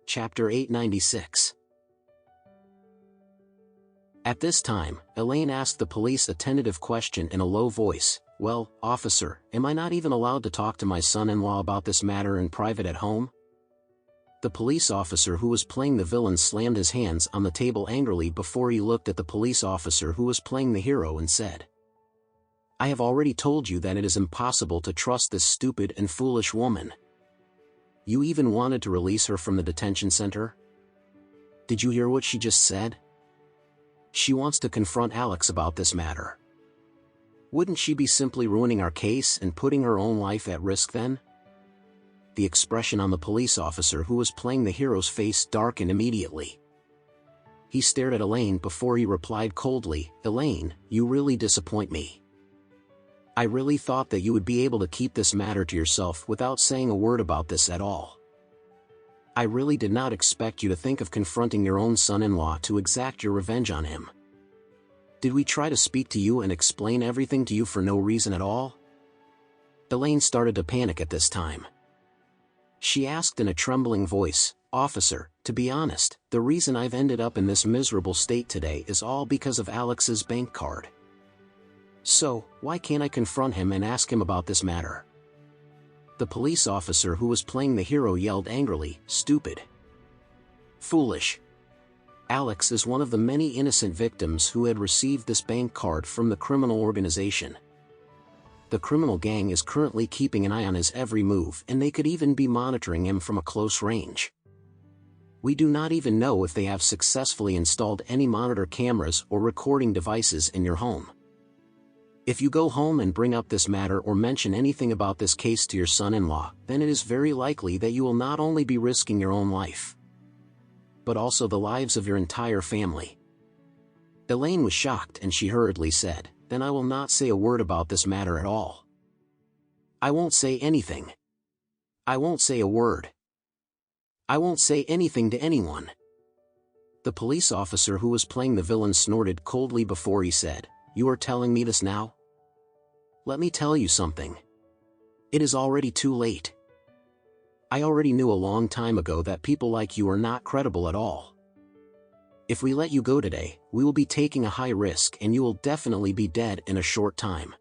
Chapter 896. At this time, Elaine asked the police a tentative question in a low voice. "Well, officer, am I not even allowed to talk to my son-in-law about this matter in private at home?" The police officer who was playing the villain slammed his hands on the table angrily before he looked at the police officer who was playing the hero and said, "I have already told you that it is impossible to trust this stupid and foolish woman. You even wanted to release her from the detention center? Did you hear what she just said? She wants to confront Alex about this matter. Wouldn't she be simply ruining our case and putting her own life at risk then?" The expression on the police officer who was playing the hero's face darkened immediately. He stared at Elaine before he replied coldly, "Elaine, you really disappoint me. I really thought that you would be able to keep this matter to yourself without saying a word about this at all. I really did not expect you to think of confronting your own son-in-law to exact your revenge on him. Did we try to speak to you and explain everything to you for no reason at all?" Elaine started to panic at this time. She asked in a trembling voice, "Officer, to be honest, the reason I've ended up in this miserable state today is all because of Alex's bank card. So, why can't I confront him and ask him about this matter?" The police officer who was playing the hero yelled angrily, "Stupid! Foolish! Alex is one of the many innocent victims who had received this bank card from the criminal organization. The criminal gang is currently keeping an eye on his every move, and they could even be monitoring him from a close range. We do not even know if they have successfully installed any monitor cameras or recording devices in your home. If you go home and bring up this matter or mention anything about this case to your son-in-law, then it is very likely that you will not only be risking your own life, but also the lives of your entire family." Elaine was shocked and she hurriedly said, "Then I will not say a word about this matter at all. I won't say anything. I won't say a word. I won't say anything to anyone." The police officer who was playing the villain snorted coldly before he said, "You are telling me this now? Let me tell you something. It is already too late. I already knew a long time ago that people like you are not credible at all. If we let you go today, we will be taking a high risk and you will definitely be dead in a short time."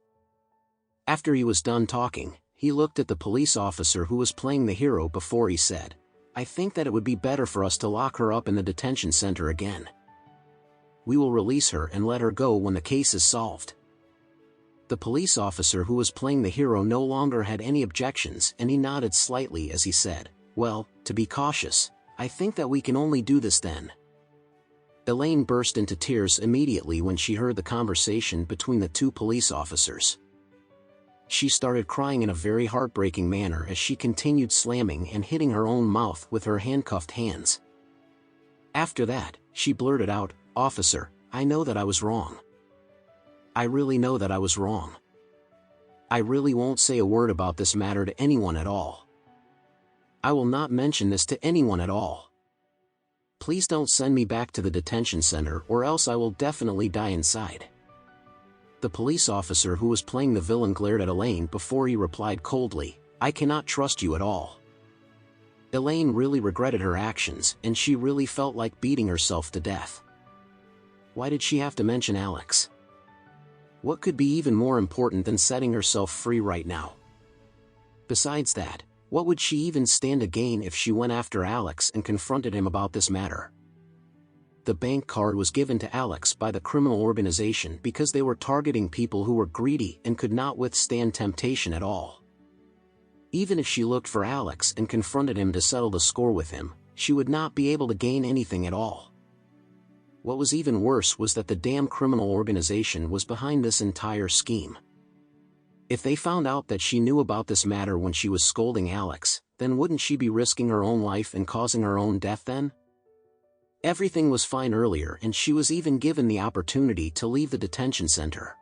After he was done talking, he looked at the police officer who was playing the hero before he said, "I think that it would be better for us to lock her up in the detention center again. We will release her and let her go when the case is solved." The police officer who was playing the hero no longer had any objections and he nodded slightly as he said, "Well, to be cautious, I think that we can only do this then." Elaine burst into tears immediately when she heard the conversation between the two police officers. She started crying in a very heartbreaking manner as she continued slamming and hitting her own mouth with her handcuffed hands. After that, she blurted out, "Officer, I know that I was wrong. I really know that I was wrong. I really won't say a word about this matter to anyone at all. I will not mention this to anyone at all. Please don't send me back to the detention center or else I will definitely die inside." The police officer who was playing the villain glared at Elaine before he replied coldly, "I cannot trust you at all." Elaine really regretted her actions and she really felt like beating herself to death. Why did she have to mention Alex? What could be even more important than setting herself free right now? Besides that, what would she even stand to gain if she went after Alex and confronted him about this matter? The bank card was given to Alex by the criminal organization because they were targeting people who were greedy and could not withstand temptation at all. Even if she looked for Alex and confronted him to settle the score with him, she would not be able to gain anything at all. What was even worse was that the damn criminal organization was behind this entire scheme. If they found out that she knew about this matter when she was scolding Alex, then wouldn't she be risking her own life and causing her own death then? Everything was fine earlier and she was even given the opportunity to leave the detention center.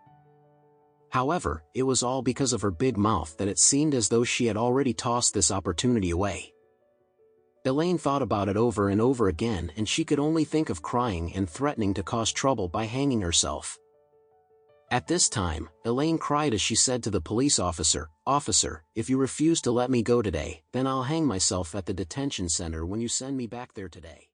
However, it was all because of her big mouth that it seemed as though she had already tossed this opportunity away. Elaine thought about it over and over again and she could only think of crying and threatening to cause trouble by hanging herself. At this time, Elaine cried as she said to the police officer, "Officer, if you refuse to let me go today, then I'll hang myself at the detention center when you send me back there today."